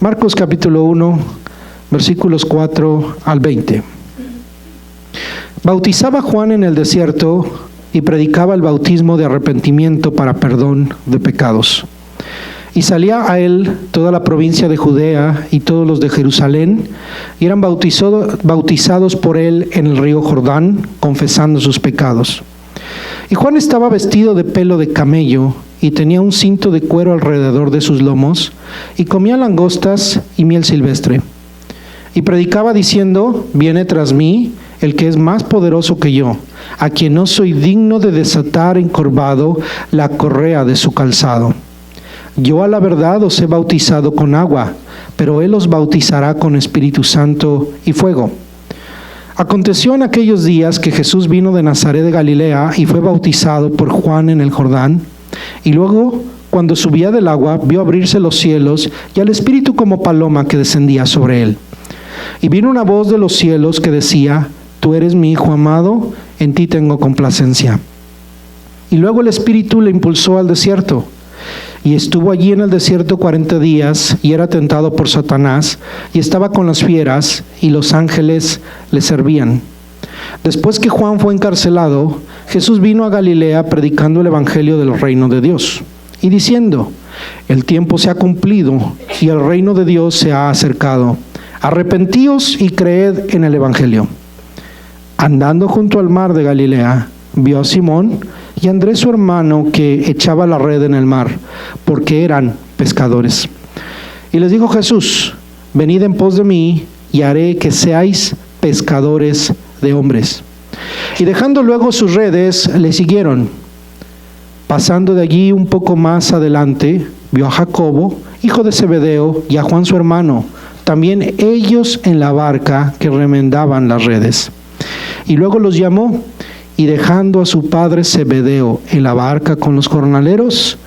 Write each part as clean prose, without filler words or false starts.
Marcos capítulo 1, versículos 4 al 20. Bautizaba Juan en el desierto y predicaba el bautismo de arrepentimiento para perdón de pecados. Y salía a él toda la provincia de Judea y todos los de Jerusalén, y eran bautizados por él en el río Jordán, confesando sus pecados. Y Juan estaba vestido de pelo de camello, y tenía un cinto de cuero alrededor de sus lomos, y comía langostas y miel silvestre. Y predicaba diciendo: viene tras mí el que es más poderoso que yo, a quien no soy digno de desatar encorvado la correa de su calzado. Yo a la verdad os he bautizado con agua, pero él os bautizará con Espíritu Santo y fuego. Aconteció en aquellos días que Jesús vino de Nazaret de Galilea y fue bautizado por Juan en el Jordán. Y luego, cuando subía del agua, vio abrirse los cielos y al Espíritu como paloma que descendía sobre él. Y vino una voz de los cielos que decía: Tú eres mi Hijo amado, en ti tengo complacencia. Y luego el Espíritu le impulsó al desierto. Y estuvo allí en el desierto 40 días, y era tentado por Satanás, y estaba con las fieras, y los ángeles le servían. Después que Juan fue encarcelado, Jesús vino a Galilea predicando el evangelio del reino de Dios, y diciendo: el tiempo se ha cumplido, y el reino de Dios se ha acercado. Arrepentíos y creed en el evangelio. Andando junto al mar de Galilea, vio a Simón y a Andrés su hermano, que echaba la red en el mar, porque eran pescadores. Y les dijo Jesús: venid en pos de mí, y haré que seáis pescadores de hombres. Y dejando luego sus redes, le siguieron. Pasando de allí un poco más adelante, vio a Jacobo, hijo de Zebedeo, y a Juan su hermano, también ellos en la barca que remendaban las redes. Y luego los llamó, y dejando a su padre Zebedeo en la barca con los jornaleros,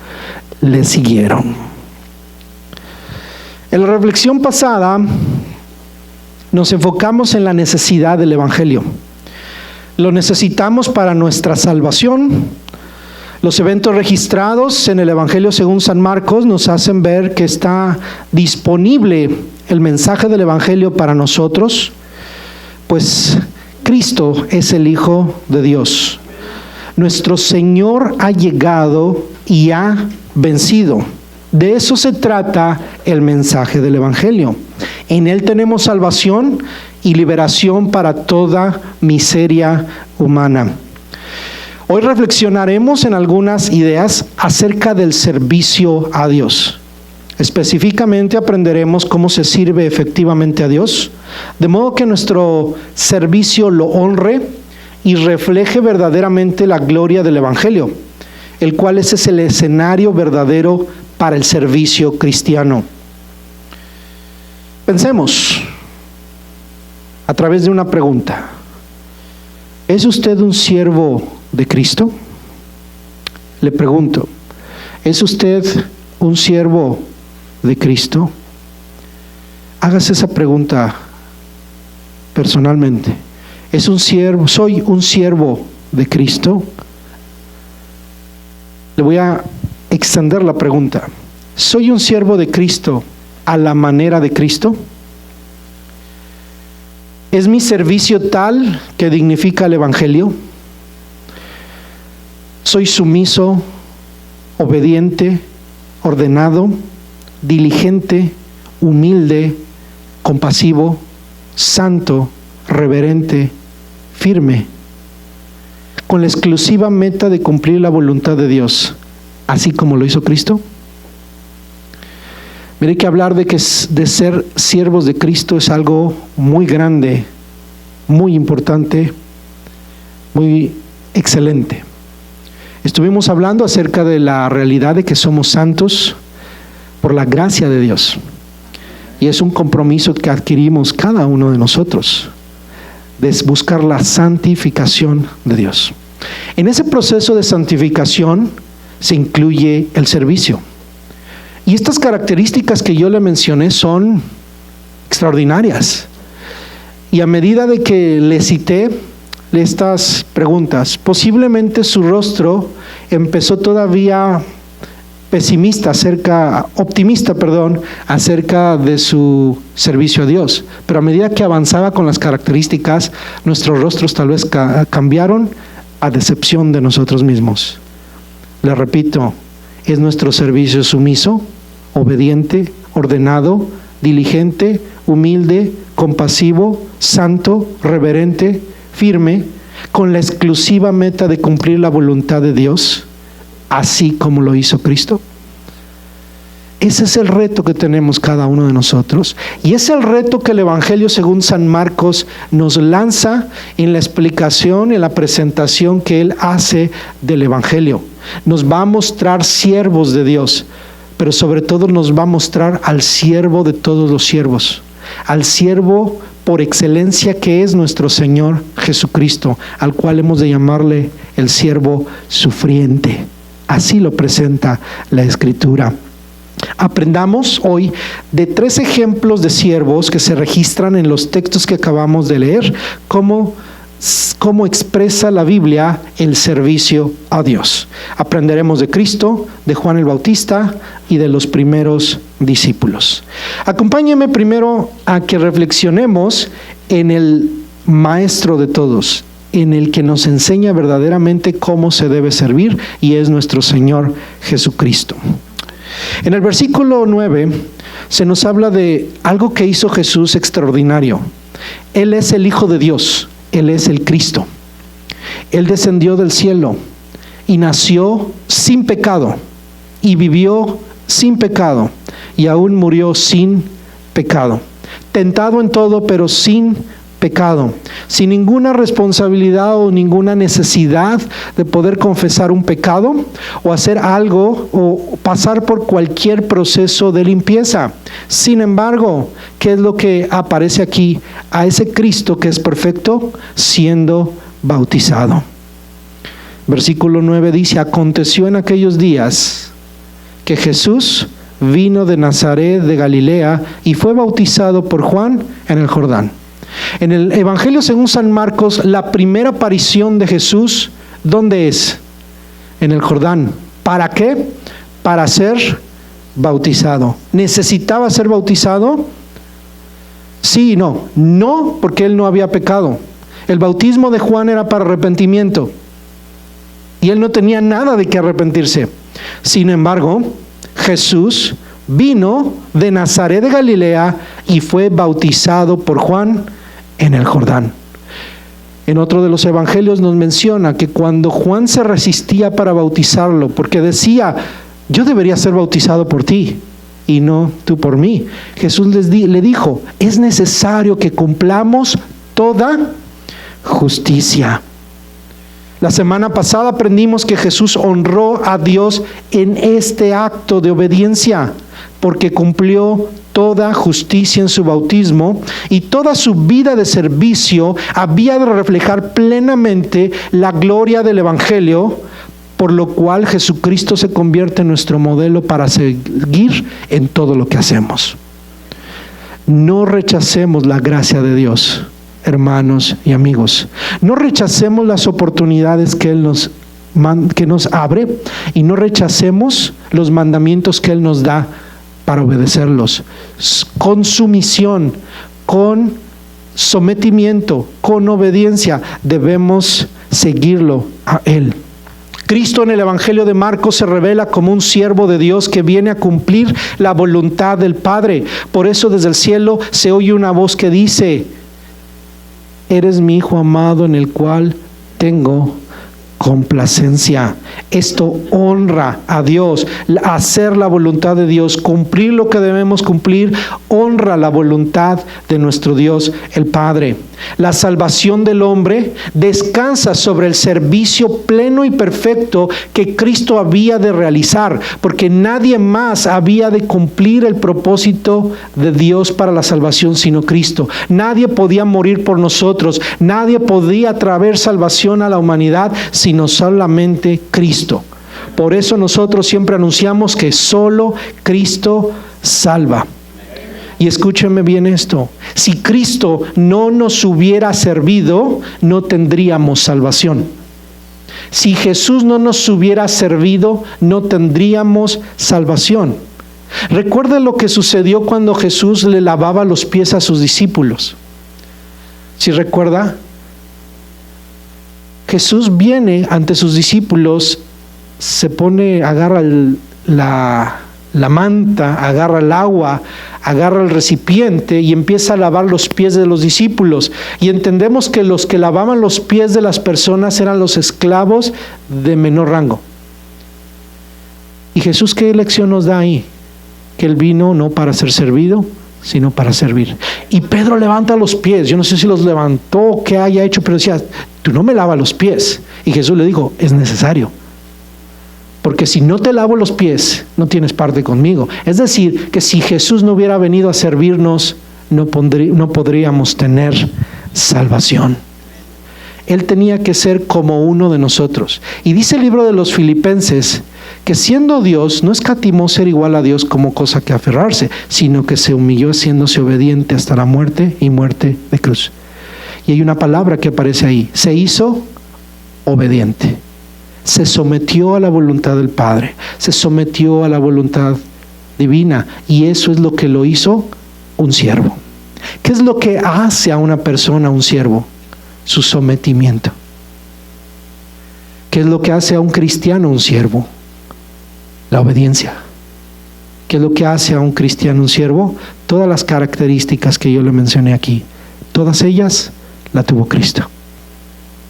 le siguieron. En la reflexión pasada nos enfocamos en la necesidad del evangelio. Lo necesitamos para nuestra salvación. Los eventos registrados en el evangelio según San Marcos nos hacen ver que está disponible el mensaje del evangelio para nosotros, pues Cristo es el Hijo de Dios. Nuestro Señor ha llegado y ha vencido. De eso se trata el mensaje del evangelio. En Él tenemos salvación y liberación para toda miseria humana. Hoy reflexionaremos en algunas ideas acerca del servicio a Dios. Específicamente aprenderemos cómo se sirve efectivamente a Dios, de modo que nuestro servicio lo honre y refleje verdaderamente la gloria del evangelio, el cual ese es el escenario verdadero para el servicio cristiano. Pensemos a través de una pregunta: ¿es usted un siervo de Cristo? Le pregunto, ¿es usted un siervo de Cristo? Hágase esa pregunta personalmente. ¿Soy un siervo de Cristo? Le voy a extender la pregunta. ¿Soy un siervo de Cristo a la manera de Cristo? ¿Es mi servicio tal que dignifica el evangelio? ¿Soy sumiso, obediente, ordenado, diligente, humilde, compasivo, santo, reverente, firme, con la exclusiva meta de cumplir la voluntad de Dios, así como lo hizo Cristo? Mire que hablar de ser siervos de Cristo es algo muy grande, muy importante, muy excelente. Estuvimos hablando acerca de la realidad de que somos santos por la gracia de Dios. Y es un compromiso que adquirimos cada uno de nosotros, de buscar la santificación de Dios. En ese proceso de santificación se incluye el servicio. Y estas características que yo le mencioné son extraordinarias. Y a medida de que le cité estas preguntas, posiblemente su rostro empezó todavía optimista acerca de su servicio a Dios. Pero a medida que avanzaba con las características, nuestros rostros tal vez cambiaron a decepción de nosotros mismos. Le repito, ¿es nuestro servicio sumiso, obediente, ordenado, diligente, humilde, compasivo, santo, reverente, firme, con la exclusiva meta de cumplir la voluntad de Dios, así como lo hizo Cristo? Ese es el reto que tenemos cada uno de nosotros, y es el reto que el Evangelio según San Marcos nos lanza en la explicación, en la presentación que él hace del Evangelio. Nos va a mostrar siervos de Dios, pero sobre todo nos va a mostrar al siervo de todos los siervos, al siervo por excelencia que es nuestro Señor Jesucristo, al cual hemos de llamarle el siervo sufriente. Así lo presenta la Escritura. Aprendamos hoy de 3 ejemplos de siervos que se registran en los textos que acabamos de leer, cómo expresa la Biblia el servicio a Dios. Aprenderemos de Cristo, de Juan el Bautista y de los primeros discípulos. Acompáñenme primero a que reflexionemos en el maestro de todos, en el que nos enseña verdaderamente cómo se debe servir, y es nuestro Señor Jesucristo. En el versículo 9 se nos habla de algo que hizo Jesús extraordinario. Él es el Hijo de Dios, Él es el Cristo. Él descendió del cielo y nació sin pecado y vivió sin pecado y aún murió sin pecado. Tentado en todo, pero sin pecado, sin ninguna responsabilidad o ninguna necesidad de poder confesar un pecado o hacer algo o pasar por cualquier proceso de limpieza. Sin embargo, ¿qué es lo que aparece aquí? A ese Cristo que es perfecto siendo bautizado. Versículo 9 dice: aconteció en aquellos días que Jesús vino de Nazaret de Galilea y fue bautizado por Juan en el Jordán. En el Evangelio según San Marcos, la primera aparición de Jesús, ¿dónde es? En el Jordán. ¿Para qué? Para ser bautizado. ¿Necesitaba ser bautizado? Sí y no. No, porque él no había pecado. El bautismo de Juan era para arrepentimiento y él no tenía nada de qué arrepentirse. Sin embargo, Jesús vino de Nazaret de Galilea y fue bautizado por Juan en el Jordán. En otro de los evangelios nos menciona que cuando Juan se resistía para bautizarlo, porque decía: yo debería ser bautizado por ti y no tú por mí, Jesús le dijo: es necesario que cumplamos toda justicia. La semana pasada aprendimos que Jesús honró a Dios en este acto de obediencia, porque cumplió toda justicia en su bautismo, y toda su vida de servicio había de reflejar plenamente la gloria del Evangelio, por lo cual Jesucristo se convierte en nuestro modelo para seguir en todo lo que hacemos. No rechacemos la gracia de Dios, hermanos y amigos. No rechacemos las oportunidades que Él nos abre, y no rechacemos los mandamientos que Él nos da para obedecerlos. Con sumisión, con sometimiento, con obediencia, debemos seguirlo a Él. Cristo en el Evangelio de Marcos se revela como un siervo de Dios que viene a cumplir la voluntad del Padre. Por eso desde el cielo se oye una voz que dice: eres mi Hijo amado en el cual tengo complacencia. Esto honra a Dios. Hacer la voluntad de Dios, cumplir lo que debemos cumplir, honra la voluntad de nuestro Dios el Padre. La salvación del hombre descansa sobre el servicio pleno y perfecto que Cristo había de realizar, porque nadie más había de cumplir el propósito de Dios para la salvación sino Cristo. Nadie podía morir por nosotros, nadie podía traer salvación a la humanidad sino solamente Cristo. Por eso nosotros siempre anunciamos que solo Cristo salva. Y escúchenme bien esto: si Cristo no nos hubiera servido, no tendríamos salvación. Si Jesús no nos hubiera servido, no tendríamos salvación. Recuerda lo que sucedió cuando Jesús le lavaba los pies a sus discípulos. ¿Sí recuerda? Jesús viene ante sus discípulos, se pone, agarra la manta, agarra el agua, agarra el recipiente y empieza a lavar los pies de los discípulos. Y entendemos que los que lavaban los pies de las personas eran los esclavos de menor rango. ¿Y Jesús qué lección nos da ahí? Que Él vino no para ser servido, sino para servir. Y Pedro levanta los pies. Yo no sé si los levantó, qué haya hecho, pero decía, tú no me lavas los pies. Y Jesús le dijo, es necesario. Porque si no te lavo los pies, no tienes parte conmigo. Es decir, que si Jesús no hubiera venido a servirnos, no podríamos tener salvación. Él tenía que ser como uno de nosotros. Y dice el libro de los Filipenses que siendo Dios, no escatimó ser igual a Dios como cosa que aferrarse, sino que se humilló haciéndose obediente hasta la muerte y muerte de cruz. Y hay una palabra que aparece ahí, se hizo obediente. Se sometió a la voluntad del Padre, se sometió a la voluntad divina, y eso es lo que lo hizo un siervo. ¿Qué es lo que hace a una persona un siervo? Su sometimiento. ¿Qué es lo que hace a un cristiano un siervo? La obediencia. ¿Qué es lo que hace a un cristiano un siervo? Todas las características que yo le mencioné aquí, todas ellas la tuvo Cristo.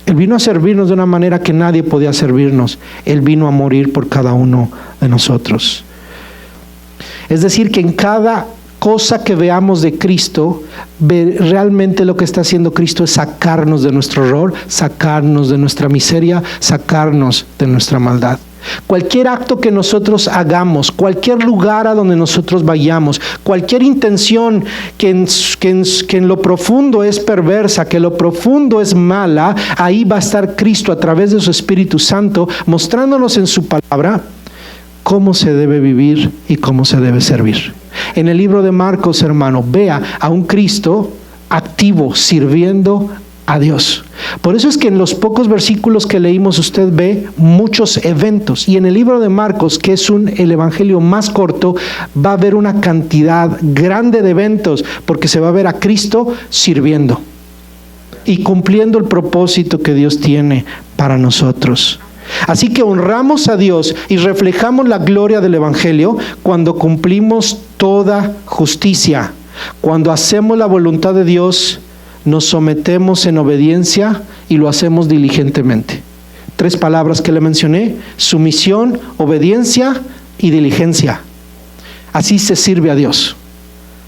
Él vino a servirnos de una manera que nadie podía servirnos. Él vino a morir por cada uno de nosotros. Es decir, que en cada cosa que veamos de Cristo, realmente lo que está haciendo Cristo es sacarnos de nuestro error, sacarnos de nuestra miseria, sacarnos de nuestra maldad. Cualquier acto que nosotros hagamos, cualquier lugar a donde nosotros vayamos, cualquier intención que en lo profundo es perversa, que en lo profundo es mala, ahí va a estar Cristo a través de su Espíritu Santo mostrándonos en su palabra cómo se debe vivir y cómo se debe servir. En el libro de Marcos, hermano, vea a un Cristo activo, sirviendo a Dios. Por eso es que en los pocos versículos que leímos usted ve muchos eventos, y en el libro de Marcos, que es el evangelio más corto, va a haber una cantidad grande de eventos, porque se va a ver a Cristo sirviendo y cumpliendo el propósito que Dios tiene para nosotros. Así que honramos a Dios y reflejamos la gloria del evangelio cuando cumplimos toda justicia, cuando hacemos la voluntad de Dios, nos sometemos en obediencia y lo hacemos diligentemente. 3 palabras que le mencioné: sumisión, obediencia y diligencia. Así se sirve a Dios.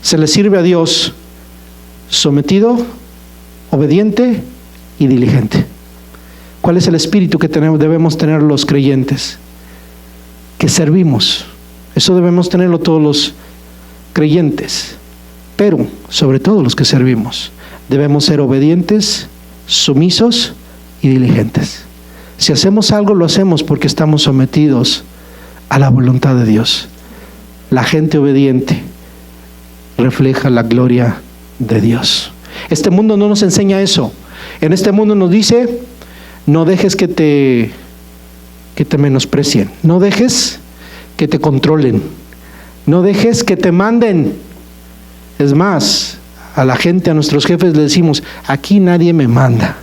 Se le sirve a Dios sometido, obediente y diligente. ¿Cuál es el espíritu que debemos tener los creyentes? Que servimos. Eso debemos tenerlo todos los creyentes, pero sobre todo los que servimos. Debemos ser obedientes, sumisos y diligentes. Si hacemos algo, lo hacemos porque estamos sometidos a la voluntad de Dios. La gente obediente refleja la gloria de Dios. Este mundo no nos enseña eso. En este mundo nos dice: no dejes que te menosprecien, no dejes que te controlen, no dejes que te manden. Es más, a la gente, a nuestros jefes le decimos: aquí nadie me manda.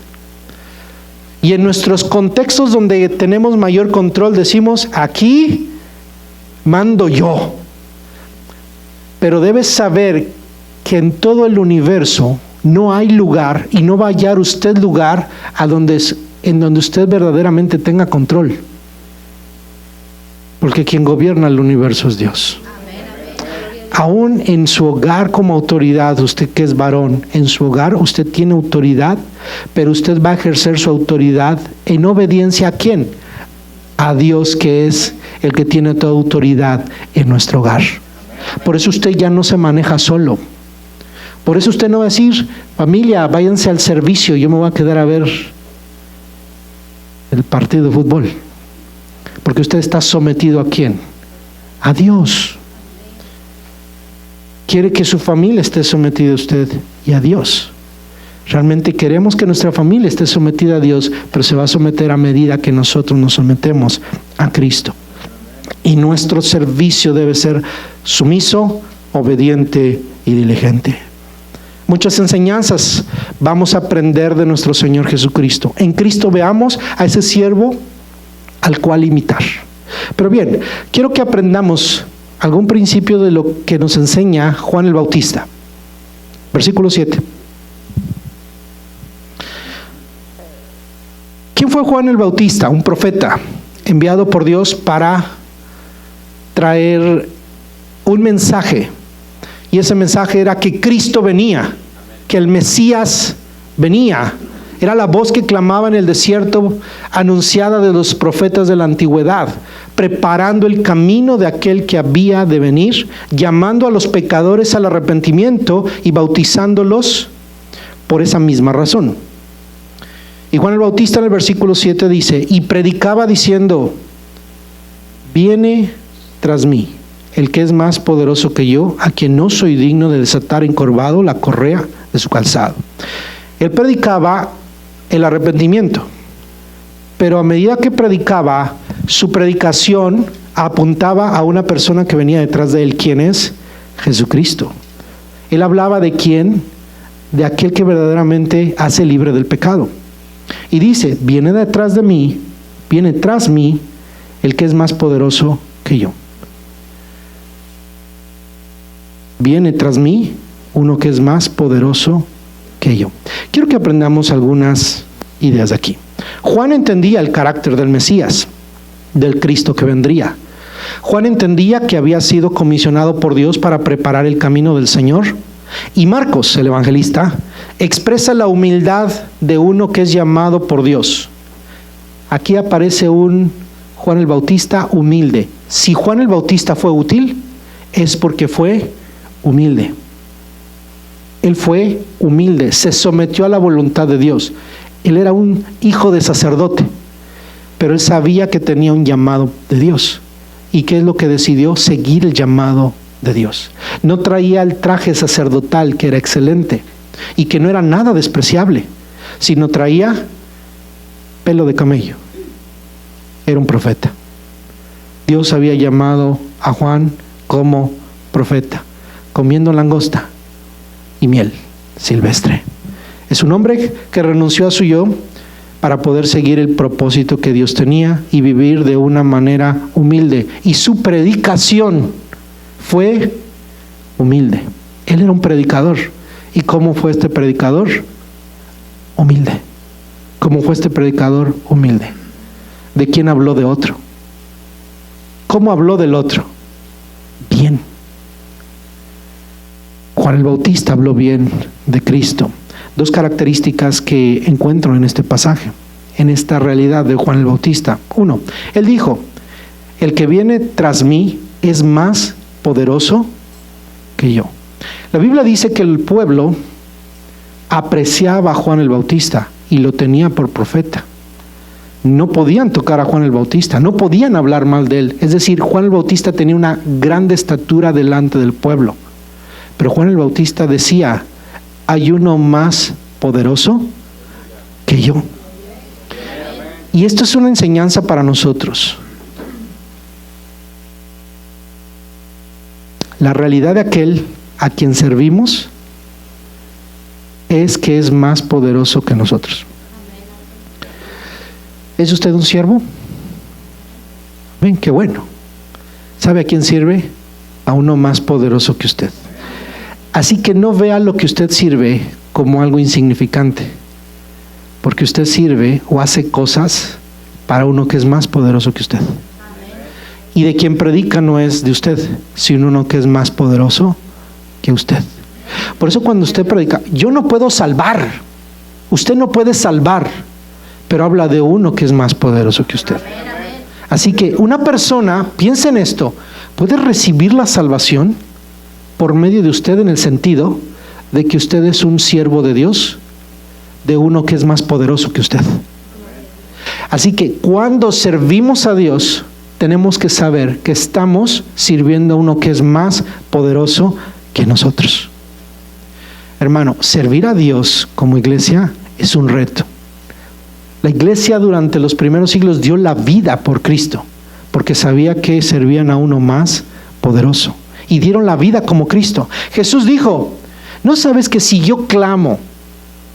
Y en nuestros contextos donde tenemos mayor control decimos: aquí mando yo. Pero debes saber que en todo el universo no hay lugar, y no va a hallar usted lugar en donde usted verdaderamente tenga control. Porque quien gobierna el universo es Dios. Aún en su hogar como autoridad, usted que es varón, en su hogar usted tiene autoridad, pero usted va a ejercer su autoridad en obediencia ¿a quién? A Dios, que es el que tiene toda autoridad en nuestro hogar. Por eso usted ya no se maneja solo. Por eso usted no va a decir: familia, váyanse al servicio, yo me voy a quedar a ver el partido de fútbol. Porque usted está sometido ¿a quién? A Dios. Quiere que su familia esté sometida a usted y a Dios. Realmente queremos que nuestra familia esté sometida a Dios, pero se va a someter a medida que nosotros nos sometemos a Cristo. Y nuestro servicio debe ser sumiso, obediente y diligente. Muchas enseñanzas vamos a aprender de nuestro Señor Jesucristo. En Cristo veamos a ese siervo al cual imitar. Pero bien, quiero que aprendamos algún principio de lo que nos enseña Juan el Bautista. Versículo 7. ¿Quién fue Juan el Bautista? Un profeta enviado por Dios para traer un mensaje. Y ese mensaje era que Cristo venía, que el Mesías venía. Era la voz que clamaba en el desierto, anunciada de los profetas de la antigüedad, preparando el camino de aquel que había de venir, llamando a los pecadores al arrepentimiento y bautizándolos por esa misma razón. Y Juan el Bautista en el versículo 7 dice, y predicaba diciendo, viene tras mí el que es más poderoso que yo, a quien no soy digno de desatar encorvado la correa de su calzado. Él predicaba el arrepentimiento, pero a medida que predicaba, su predicación apuntaba a una persona que venía detrás de él. ¿Quién es? Jesucristo. Él hablaba de quién, de aquel que verdaderamente hace libre del pecado. Y dice, viene detrás de mí, viene tras mí, el que es más poderoso que yo. Viene tras mí uno que es más poderoso que yo. Quiero que aprendamos algunas ideas de aquí. Juan entendía el carácter del Mesías, del Cristo que vendría. Juan entendía que había sido comisionado por Dios para preparar el camino del Señor. Y Marcos, el evangelista, expresa la humildad de uno que es llamado por Dios. Aquí aparece un Juan el Bautista humilde. Si Juan el Bautista fue útil, es porque fue humilde. Él fue humilde, se sometió a la voluntad de Dios. Él era un hijo de sacerdote, pero él sabía que tenía un llamado de Dios. ¿Y qué es lo que decidió? Seguir el llamado de Dios. No traía el traje sacerdotal, que era excelente y que no era nada despreciable, sino traía pelo de camello. Era un profeta. Dios había llamado a Juan como profeta, comiendo langosta y miel silvestre. Es un hombre que renunció a su yo para poder seguir el propósito que Dios tenía y vivir de una manera humilde. Y su predicación fue humilde. Él era un predicador. ¿Y cómo fue este predicador? Humilde. ¿Cómo fue este predicador? Humilde. ¿De quién habló? De otro. ¿Cómo habló del otro? Bien. Juan el Bautista habló bien de Cristo. Dos características que encuentro en este pasaje, en esta realidad de Juan el Bautista. Uno, él dijo, el que viene tras mí es más poderoso que yo. La Biblia dice que el pueblo apreciaba a Juan el Bautista y lo tenía por profeta. No podían tocar a Juan el Bautista, no podían hablar mal de él. Es decir, Juan el Bautista tenía una gran estatura delante del pueblo. Pero Juan el Bautista decía, hay uno más poderoso que yo. Y esto es una enseñanza para nosotros. La realidad de aquel a quien servimos es que es más poderoso que nosotros. ¿Es usted un siervo? Ven, qué bueno. ¿Sabe a quién sirve? A uno más poderoso que usted. Así que no vea lo que usted sirve como algo insignificante, porque usted sirve o hace cosas para uno que es más poderoso que usted. Y de quien predica no es de usted, sino uno que es más poderoso que usted. Por eso cuando usted predica, yo no puedo salvar, usted no puede salvar, pero habla de uno que es más poderoso que usted. Así que una persona, piensa en esto, puede recibir la salvación por medio de usted, en el sentido de que usted es un siervo de Dios, de uno que es más poderoso que usted. Así que cuando servimos a Dios, tenemos que saber que estamos sirviendo a uno que es más poderoso que nosotros. Hermano, servir a Dios como iglesia es un reto. La iglesia durante los primeros siglos dio la vida por Cristo, porque sabía que servían a uno más poderoso. Y dieron la vida como Cristo. Jesús dijo, ¿no sabes que si yo clamo,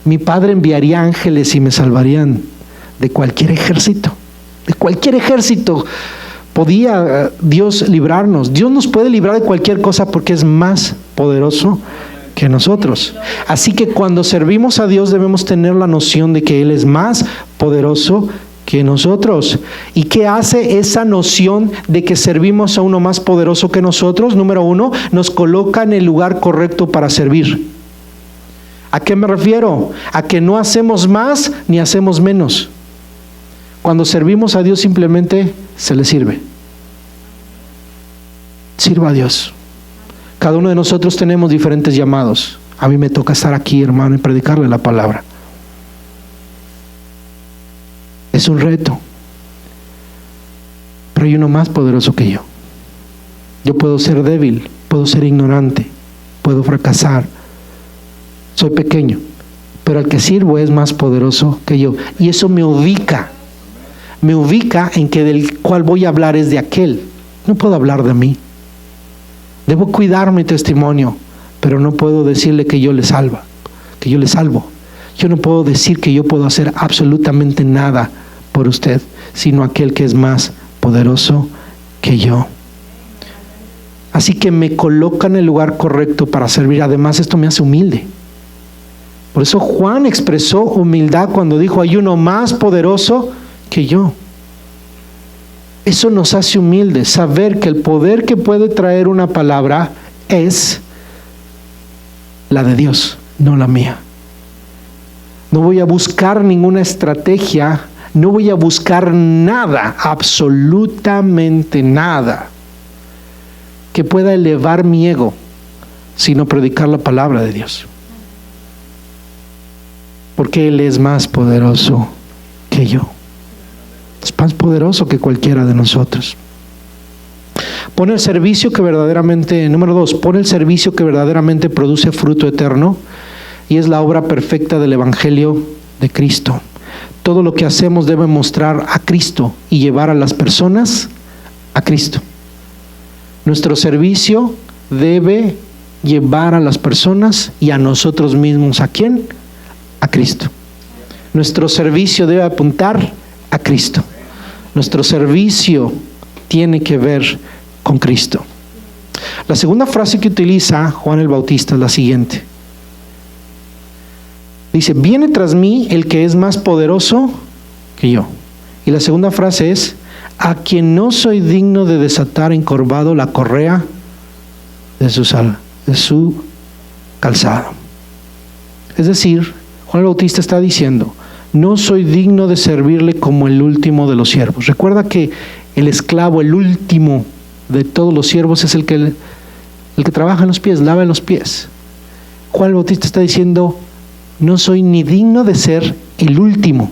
mi Padre enviaría ángeles y me salvarían de cualquier ejército? De cualquier ejército podía Dios librarnos. Dios nos puede librar de cualquier cosa porque es más poderoso que nosotros. Así que cuando servimos a Dios debemos tener la noción de que Él es más poderoso que nosotros. ¿Y qué hace esa noción de que servimos a uno más poderoso que nosotros? Número uno, nos coloca en el lugar correcto para servir. ¿A qué me refiero? A que no hacemos más ni hacemos menos. Cuando servimos a Dios simplemente se le sirve. Sirva a Dios. Cada uno de nosotros tenemos diferentes llamados. A mí me toca estar aquí, hermano, y predicarle la palabra. Es un reto. Pero hay uno más poderoso que yo. Yo puedo ser débil, puedo ser ignorante, puedo fracasar. Soy pequeño, pero el que sirvo es más poderoso que yo. Y eso me ubica en que del cual voy a hablar es de aquel. No puedo hablar de mí. Debo cuidar mi testimonio, pero no puedo decirle que yo le salvo. Yo no puedo decir que yo puedo hacer absolutamente nada por usted, sino aquel que es más poderoso que yo. Así que me coloca en el lugar correcto para servir. Además, esto me hace humilde. Por eso Juan expresó humildad cuando dijo, hay uno más poderoso que yo. Eso nos hace humildes, saber que el poder que puede traer una palabra es la de Dios, no la mía. No voy a buscar ninguna estrategia, no voy a buscar nada, absolutamente nada, que pueda elevar mi ego, sino predicar la palabra de Dios. Porque Él es más poderoso que yo. Es más poderoso que cualquiera de nosotros. Pone el servicio que verdaderamente, número 2, pone el servicio que verdaderamente produce fruto eterno, y es la obra perfecta del Evangelio de Cristo. Todo lo que hacemos debe mostrar a Cristo y llevar a las personas a Cristo. Nuestro servicio debe llevar a las personas y a nosotros mismos, ¿a quién? A Cristo. Nuestro servicio debe apuntar a Cristo. Nuestro servicio tiene que ver con Cristo. La segunda frase que utiliza Juan el Bautista es la siguiente. Dice, viene tras mí el que es más poderoso que yo. Y la segunda frase es, a quien no soy digno de desatar encorvado la correa de su calzado. Es decir, Juan el Bautista está diciendo, no soy digno de servirle como el último de los siervos. Recuerda que el esclavo, el último de todos los siervos, es el que trabaja en los pies, lava en los pies. Juan el Bautista está diciendo, no soy ni digno de ser el último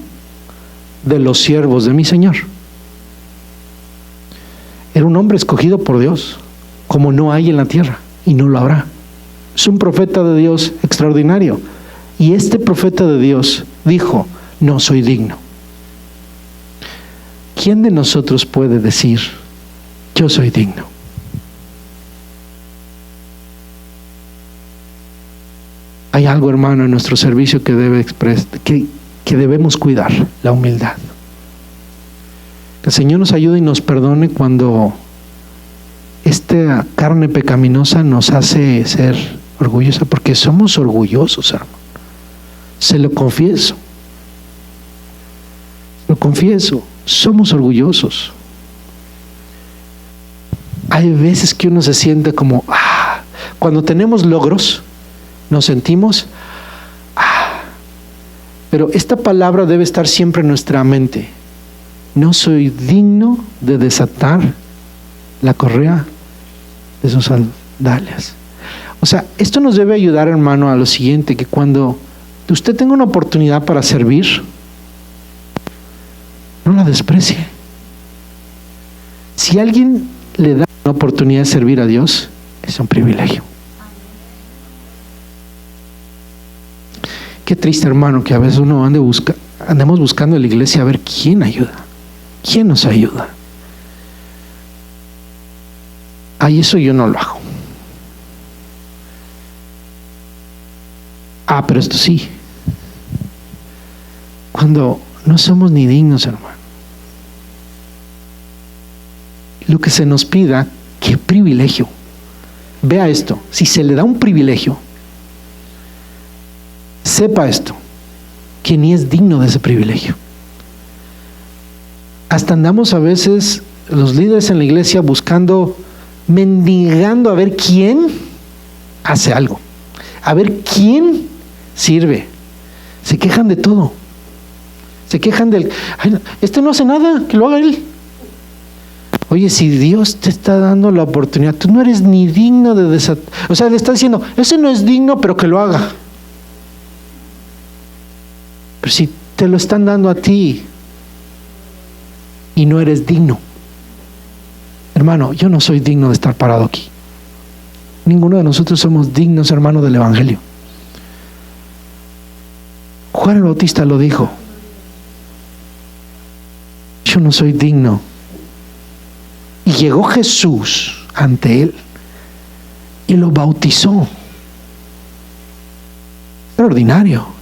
de los siervos de mi Señor. Era un hombre escogido por Dios, como no hay en la tierra, y no lo habrá. Es un profeta de Dios extraordinario. Y este profeta de Dios dijo, no soy digno. ¿Quién de nosotros puede decir, yo soy digno? Hay algo, hermano, en nuestro servicio que debemos cuidar, la humildad. Que el Señor nos ayude y nos perdone cuando esta carne pecaminosa nos hace ser orgullosa, porque somos orgullosos, hermano. Se lo confieso. Lo confieso, somos orgullosos. Hay veces que uno se siente como, cuando tenemos logros, nos sentimos, pero esta palabra debe estar siempre en nuestra mente. No soy digno de desatar la correa de sus sandalias. O sea, esto nos debe ayudar, hermano, a lo siguiente, que cuando usted tenga una oportunidad para servir, no la desprecie. Si alguien le da una oportunidad de servir a Dios, es un privilegio. Qué triste, hermano, que a veces uno andemos buscando en la iglesia a ver quién ayuda, quién nos ayuda. Ay, eso yo no lo hago. Pero esto sí. Cuando no somos ni dignos, hermano. Lo que se nos pida, qué privilegio. Vea esto, si se le da un privilegio, sepa esto, que ni es digno de ese privilegio. Hasta andamos a veces, los líderes en la iglesia, buscando, mendigando a ver quién hace algo, a ver quién sirve. Se quejan de todo. Se quejan del, este no hace nada, que lo haga él. Oye, si Dios te está dando la oportunidad, tú no eres ni digno de desatar. O sea, le está diciendo, ese no es digno, pero que lo haga. Pero si te lo están dando a ti y no eres digno. Hermano, yo no soy digno de estar parado aquí. Ninguno de nosotros somos dignos, hermano, del Evangelio. Juan el Bautista lo dijo. Yo no soy digno. Y llegó Jesús ante él y lo bautizó. Extraordinario.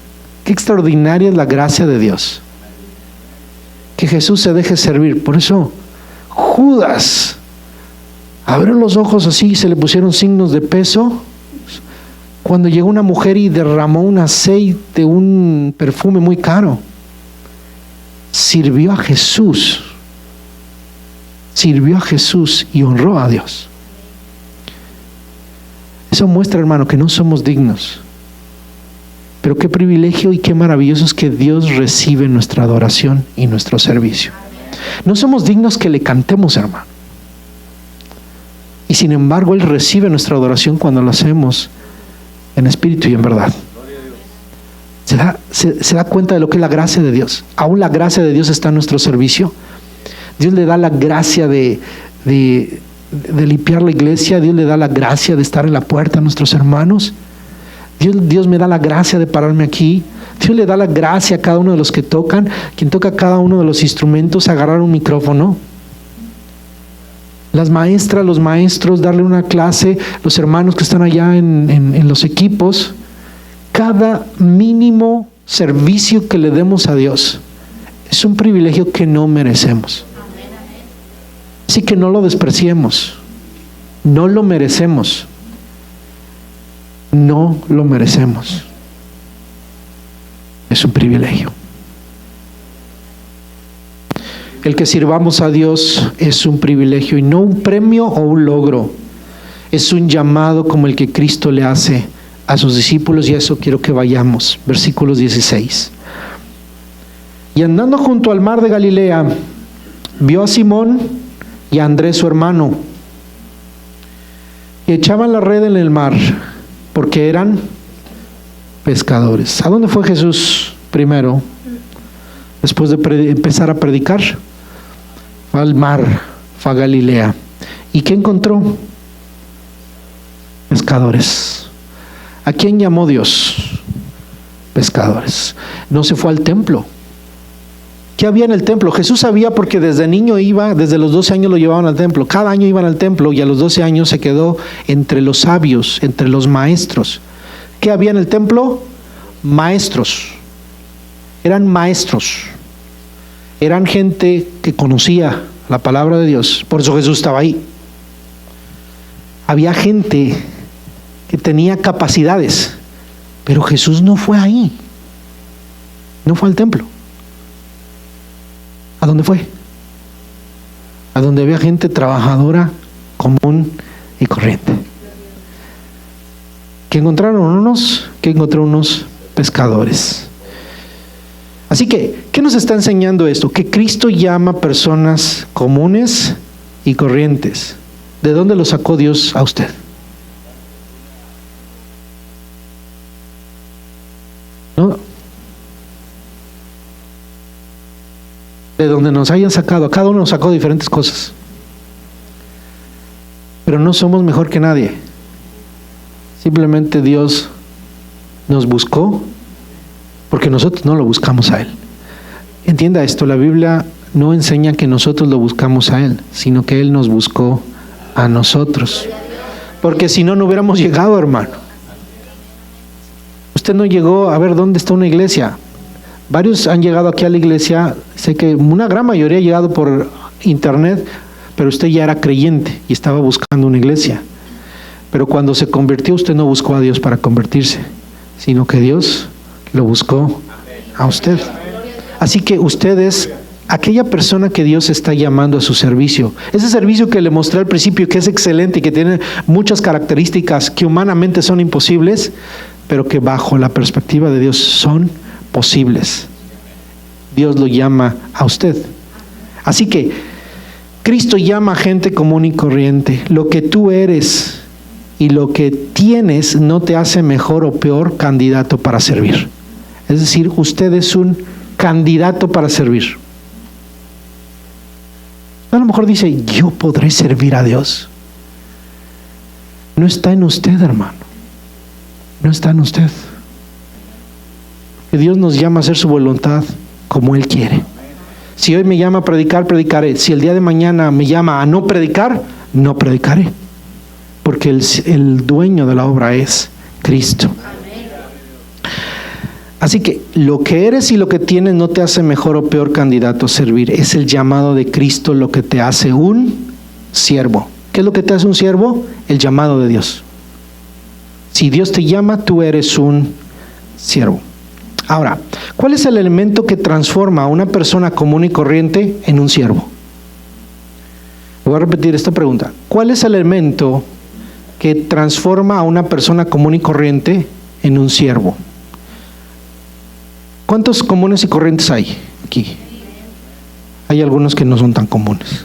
Qué extraordinaria es la gracia de Dios. Que Jesús se deje servir. Por eso Judas abrió los ojos así y se le pusieron signos de peso. Cuando llegó una mujer y derramó un aceite, un perfume muy caro. Sirvió a Jesús. Sirvió a Jesús y honró a Dios. Eso muestra, hermano, que no somos dignos. Pero qué privilegio y qué maravilloso es que Dios recibe nuestra adoración y nuestro servicio. No somos dignos que le cantemos, hermano. Y sin embargo, Él recibe nuestra adoración cuando lo hacemos en espíritu y en verdad. Se da cuenta de lo que es la gracia de Dios. Aún la gracia de Dios está en nuestro servicio. Dios le da la gracia de limpiar la iglesia. Dios le da la gracia de estar en la puerta a nuestros hermanos. Dios me da la gracia de pararme aquí. Dios le da la gracia a cada uno de los que tocan. Quien toca cada uno de los instrumentos, agarrar un micrófono. Las maestras, los maestros, darle una clase. Los hermanos que están allá en los equipos. Cada mínimo servicio que le demos a Dios es un privilegio que no merecemos. Así que no lo despreciemos. No lo merecemos. No lo merecemos. Es un privilegio. El que sirvamos a Dios es un privilegio y no un premio o un logro. Es un llamado como el que Cristo le hace a sus discípulos, y a eso quiero que vayamos. Versículos 16. Y andando junto al mar de Galilea, vio a Simón y a Andrés su hermano, y echaban la red en el mar, porque eran pescadores. ¿A dónde fue Jesús primero? Después de empezar a predicar, fue al mar, fue a Galilea. ¿Y qué encontró? Pescadores. ¿A quién llamó Dios? Pescadores. No se fue al templo. ¿Qué había en el templo? Jesús sabía, porque desde niño iba, desde los 12 años lo llevaban al templo. Cada año iban al templo y a los 12 años se quedó entre los sabios, entre los maestros. ¿Qué había en el templo? Maestros. Eran maestros. Eran gente que conocía la palabra de Dios. Por eso Jesús estaba ahí. Había gente que tenía capacidades, pero Jesús no fue ahí. No fue al templo. ¿A dónde fue? A donde había gente trabajadora, común y corriente. ¿Qué encontraron unos? ¿Qué encontró unos pescadores? Así que, ¿qué nos está enseñando esto? Que Cristo llama a personas comunes y corrientes. ¿De dónde lo sacó Dios a usted? ¿No? De donde nos hayan sacado. Cada uno nos sacó diferentes cosas. Pero no somos mejor que nadie. Simplemente Dios nos buscó porque nosotros no lo buscamos a Él. Entienda esto, la Biblia no enseña que nosotros lo buscamos a Él, sino que Él nos buscó a nosotros. Porque si no, no hubiéramos llegado, hermano. Usted no llegó a ver dónde está una iglesia. Varios han llegado aquí a la iglesia, sé que una gran mayoría ha llegado por internet, pero usted ya era creyente y estaba buscando una iglesia. Pero cuando se convirtió, usted no buscó a Dios para convertirse, sino que Dios lo buscó a usted. Así que usted es aquella persona que Dios está llamando a su servicio. Ese servicio que le mostré al principio, que es excelente y que tiene muchas características que humanamente son imposibles, pero que bajo la perspectiva de Dios son posibles. Dios lo llama a usted. Así que Cristo llama a gente común y corriente. Lo que tú eres y lo que tienes no te hace mejor o peor candidato para servir. Es decir, usted es un candidato para servir. A lo mejor dice, yo podré servir a Dios. No está en usted, hermano. No está en usted. Que Dios nos llama a hacer su voluntad como Él quiere. Si hoy me llama a predicar, predicaré. Si el día de mañana me llama a no predicar, no predicaré. Porque el dueño de la obra es Cristo. Así que lo que eres y lo que tienes no te hace mejor o peor candidato a servir. Es el llamado de Cristo lo que te hace un siervo. ¿Qué es lo que te hace un siervo? El llamado de Dios. Si Dios te llama, tú eres un siervo. Ahora, ¿cuál es el elemento que transforma a una persona común y corriente en un siervo? Voy a repetir esta pregunta. ¿Cuál es el elemento que transforma a una persona común y corriente en un siervo? ¿Cuántos comunes y corrientes hay aquí? Hay algunos que no son tan comunes.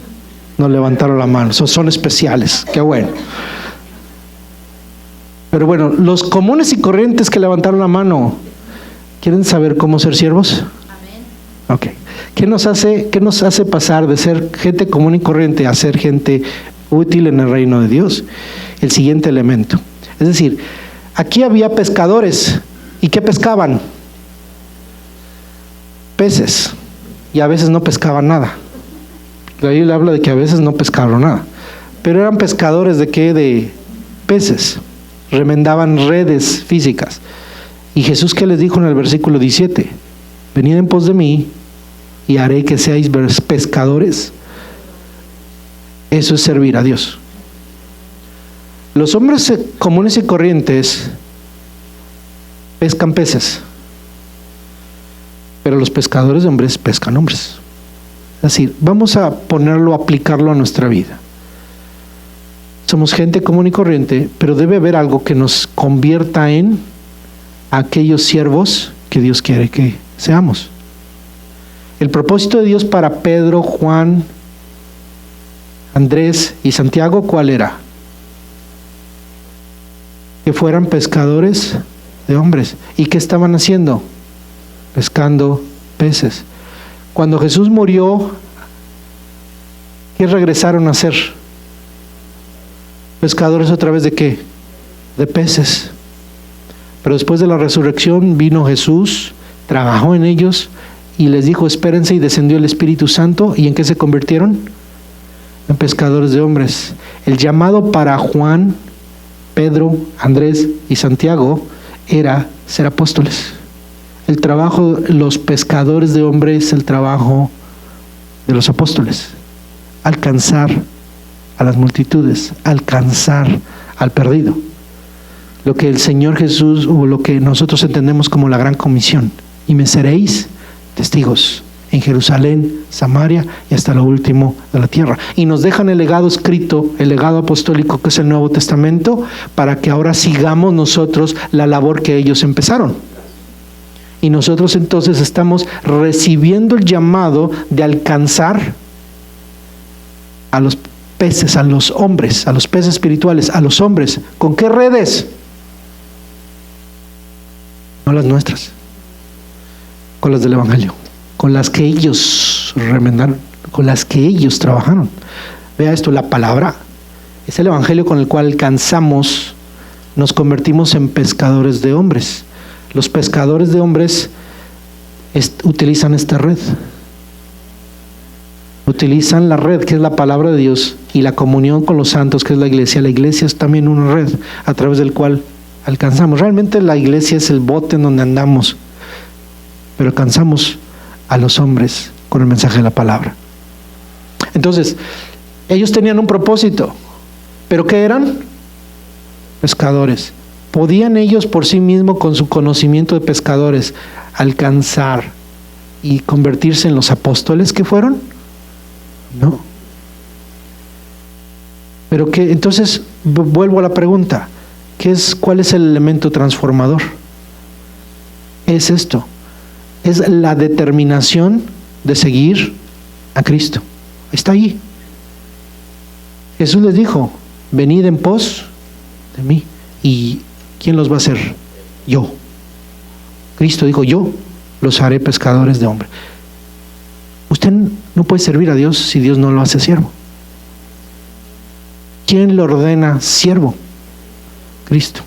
No levantaron la mano, son especiales. Qué bueno. Pero bueno, los comunes y corrientes que levantaron la mano, ¿quieren saber cómo ser siervos? Amén. Ok. ¿Qué nos hace pasar de ser gente común y corriente a ser gente útil en el reino de Dios? El siguiente elemento. Es decir, aquí había pescadores. ¿Y qué pescaban? Peces. Y a veces no pescaban nada. La Biblia habla de que a veces no pescaron nada. Pero eran pescadores ¿de qué? De peces. Remendaban redes físicas. Y Jesús, ¿qué les dijo en el versículo 17? Venid en pos de mí y haré que seáis pescadores. Eso es servir a Dios. Los hombres comunes y corrientes pescan peces, pero los pescadores de hombres pescan hombres. Es decir, vamos a aplicarlo a nuestra vida. Somos gente común y corriente, pero debe haber algo que nos convierta en aquellos siervos que Dios quiere que seamos. El propósito de Dios para Pedro, Juan, Andrés y Santiago, ¿cuál era? Que fueran pescadores de hombres. ¿Y qué estaban haciendo? Pescando peces. Cuando Jesús murió, ¿qué regresaron a hacer? Pescadores otra vez ¿de qué? De peces. Pero después de la resurrección vino Jesús, trabajó en ellos y les dijo, espérense, y descendió el Espíritu Santo. ¿Y en qué se convirtieron? En pescadores de hombres. El llamado para Juan, Pedro, Andrés y Santiago era ser apóstoles. El trabajo de los pescadores de hombres es el trabajo de los apóstoles. Alcanzar a las multitudes, alcanzar al perdido. Lo que el Señor Jesús, o lo que nosotros entendemos como la gran comisión. Y me seréis testigos en Jerusalén, Samaria y hasta lo último de la tierra. Y nos dejan el legado escrito, el legado apostólico que es el Nuevo Testamento, para que ahora sigamos nosotros la labor que ellos empezaron. Y nosotros entonces estamos recibiendo el llamado de alcanzar a los peces, a los hombres, a los peces espirituales, a los hombres. ¿Con qué redes? No las nuestras, con las del Evangelio, con las que ellos remendaron, con las que ellos trabajaron. Vea esto, la palabra es el Evangelio con el cual alcanzamos, nos convertimos en pescadores de hombres. Los pescadores de hombres utilizan esta red. Utilizan la red, que es la palabra de Dios, y la comunión con los santos, que es la iglesia. La iglesia es también una red a través del cual alcanzamos. Realmente la iglesia es el bote en donde andamos, pero alcanzamos a los hombres con el mensaje de la palabra. Entonces, ellos tenían un propósito, pero ¿qué eran? Pescadores. ¿Podían ellos por sí mismos, con su conocimiento de pescadores, alcanzar y convertirse en los apóstoles que fueron? No. Pero que entonces vuelvo a la pregunta, ¿cuál es el elemento transformador? Es esto, es la determinación de seguir a Cristo. Está ahí. Jesús les dijo, venid en pos de mí. ¿Y quién los va a hacer? Yo. Cristo dijo, yo los haré pescadores de hombres. Usted no puede servir a Dios si Dios no lo hace siervo. ¿Quién lo ordena siervo? Cristo.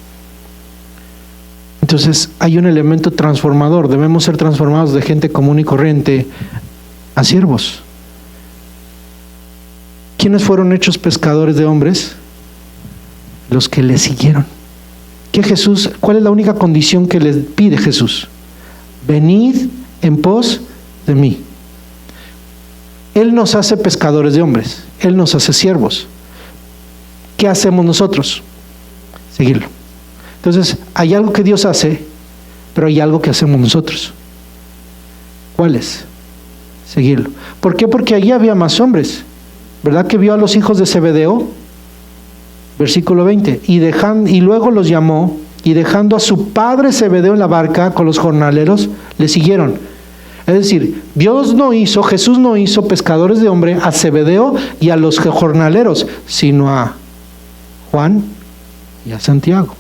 Entonces hay un elemento transformador. Debemos ser transformados de gente común y corriente a siervos. ¿Quiénes fueron hechos pescadores de hombres? Los que le siguieron. ¿Cuál es la única condición que les pide Jesús? Venid en pos de mí. Él nos hace pescadores de hombres. Él nos hace siervos. ¿Qué hacemos nosotros? Seguirlo. Entonces, hay algo que Dios hace, pero hay algo que hacemos nosotros. ¿Cuál es? Seguirlo. ¿Por qué? Porque allí había más hombres. ¿Verdad que vio a los hijos de Zebedeo? Versículo 20. Y luego los llamó, y dejando a su padre Zebedeo en la barca con los jornaleros, le siguieron. Es decir, Jesús no hizo pescadores de hombre a Zebedeo y a los jornaleros, sino a Juan y a Santiago.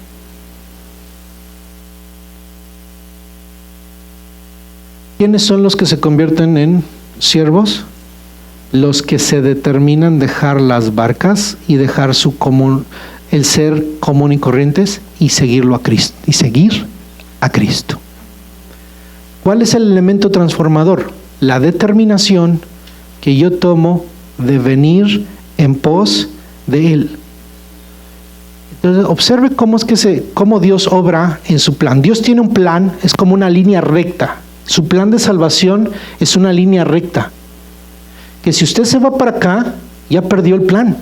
¿Quiénes son los que se convierten en siervos? Los que se determinan dejar las barcas y dejar el ser común y corrientes y seguirlo a Cristo, y seguir a Cristo. ¿Cuál es el elemento transformador? La determinación que yo tomo de venir en pos de Él. Entonces, observe cómo Dios obra en su plan. Dios tiene un plan, es como una línea recta. Su plan de salvación es una línea recta. Que si usted se va para acá, ya perdió el plan.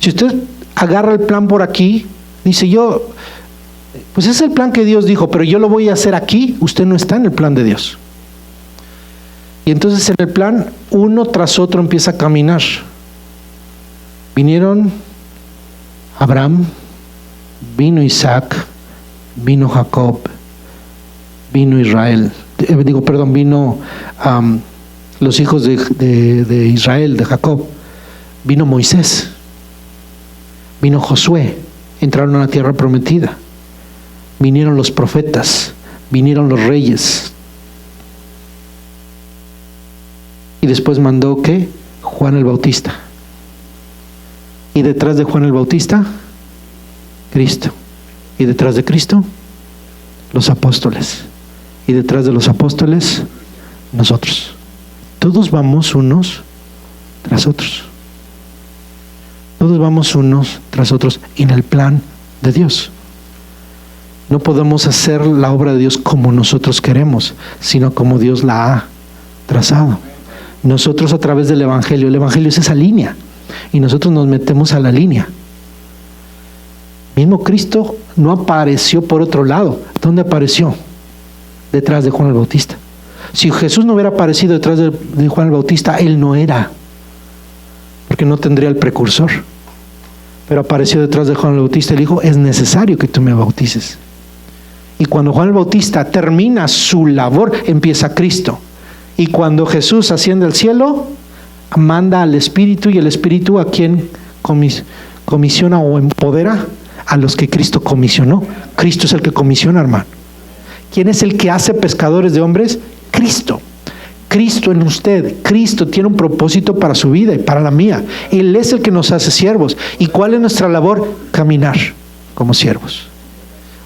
Si usted agarra el plan por aquí, dice pues es el plan que Dios dijo, pero yo lo voy a hacer aquí, usted no está en el plan de Dios. Y entonces en el plan, uno tras otro empieza a caminar. Vinieron Abraham, vino Isaac, vino Jacob, vino Israel, vino los hijos de Israel, de Jacob, vino Moisés, vino Josué, entraron a la tierra prometida, vinieron los profetas, vinieron los reyes, y después mandó ¿qué? Juan el Bautista, y detrás de Juan el Bautista, Cristo, y detrás de Cristo, los apóstoles, y detrás de los apóstoles, nosotros. Todos vamos unos tras otros. Todos vamos unos tras otros en el plan de Dios. No podemos hacer la obra de Dios como nosotros queremos, sino como Dios la ha trazado. Nosotros a través del Evangelio, el Evangelio es esa línea, y nosotros nos metemos a la línea. Mismo Cristo no apareció por otro lado. ¿Dónde apareció? Detrás de Juan el Bautista. Si Jesús no hubiera aparecido detrás de Juan el Bautista, Él no era, porque no tendría el precursor. Pero apareció detrás de Juan el Bautista y le dijo, es necesario que tú me bautices. Y cuando Juan el Bautista termina su labor, empieza Cristo. Y cuando Jesús asciende al cielo, manda al Espíritu, y el Espíritu a quien comisiona o empodera a los que Cristo comisionó. Cristo es el que comisiona, hermano. ¿Quién es el que hace pescadores de hombres? Cristo. Cristo en usted. Cristo tiene un propósito para su vida y para la mía. Él es el que nos hace siervos. ¿Y cuál es nuestra labor? Caminar como siervos.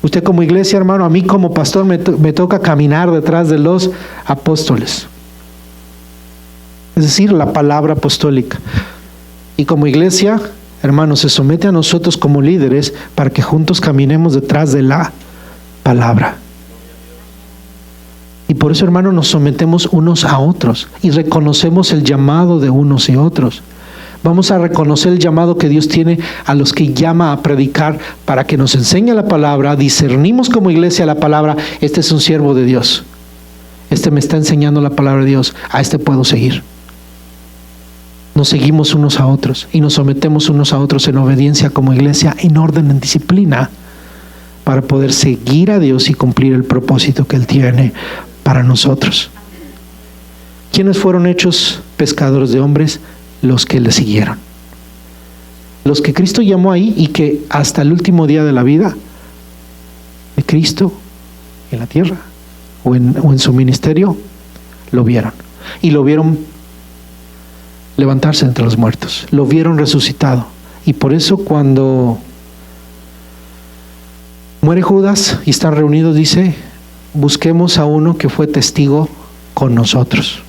Usted como iglesia, hermano, a mí como pastor me toca caminar detrás de los apóstoles. Es decir, la palabra apostólica. Y como iglesia, hermano, se somete a nosotros como líderes para que juntos caminemos detrás de la palabra. Y por eso, hermano, nos sometemos unos a otros y reconocemos el llamado de unos y otros. Vamos a reconocer el llamado que Dios tiene a los que llama a predicar para que nos enseñe la palabra. Discernimos como iglesia la palabra. Este es un siervo de Dios. Este me está enseñando la palabra de Dios. A este puedo seguir. Nos seguimos unos a otros y nos sometemos unos a otros en obediencia como iglesia, en orden, en disciplina, para poder seguir a Dios y cumplir el propósito que Él tiene para nosotros. ¿Quiénes fueron hechos pescadores de hombres? Los que le siguieron. Los que Cristo llamó ahí y que hasta el último día de la vida de Cristo en la tierra o en su ministerio lo vieron. Y lo vieron levantarse entre los muertos. Lo vieron resucitado. Y por eso cuando muere Judas y están reunidos, dice: busquemos a uno que fue testigo con nosotros.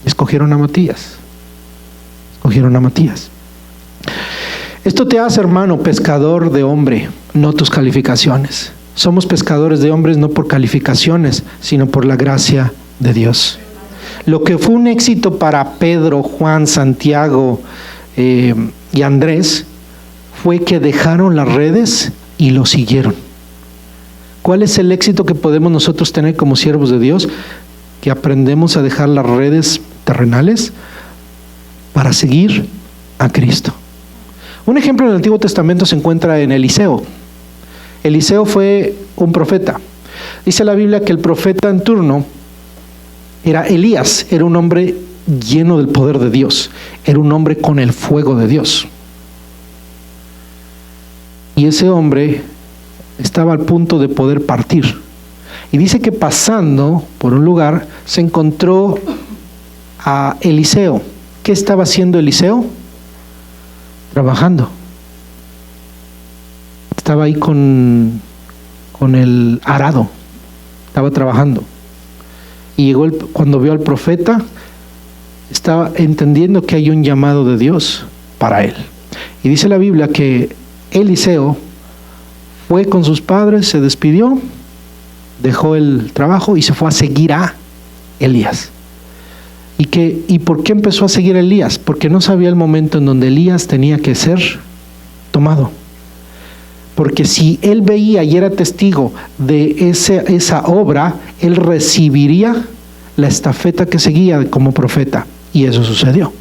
Escogieron a Matías. Esto te hace, hermano, pescador de hombre, no tus calificaciones. Somos pescadores de hombres no por calificaciones, sino por la gracia de Dios. Lo que fue un éxito para Pedro, Juan, Santiago y Andrés fue que dejaron las redes y lo siguieron. ¿Cuál es el éxito que podemos nosotros tener como siervos de Dios? Que aprendemos a dejar las redes terrenales para seguir a Cristo. Un ejemplo en el Antiguo Testamento se encuentra en Eliseo. Eliseo fue un profeta. Dice la Biblia que el profeta en turno era Elías, era un hombre lleno del poder de Dios, era un hombre con el fuego de Dios. Y ese hombre estaba al punto de poder partir. Y dice que pasando por un lugar se encontró a Eliseo. ¿Qué estaba haciendo Eliseo? Trabajando. Estaba ahí con el arado. Estaba trabajando. Y llegó cuando vio al profeta, estaba entendiendo que hay un llamado de Dios para él. Y dice la Biblia que Eliseo fue con sus padres, se despidió, dejó el trabajo y se fue a seguir a Elías. ¿Y por qué empezó a seguir a Elías? Porque no sabía el momento en donde Elías tenía que ser tomado. Porque si él veía y era testigo de esa obra, él recibiría la estafeta que seguía como profeta. Y eso sucedió.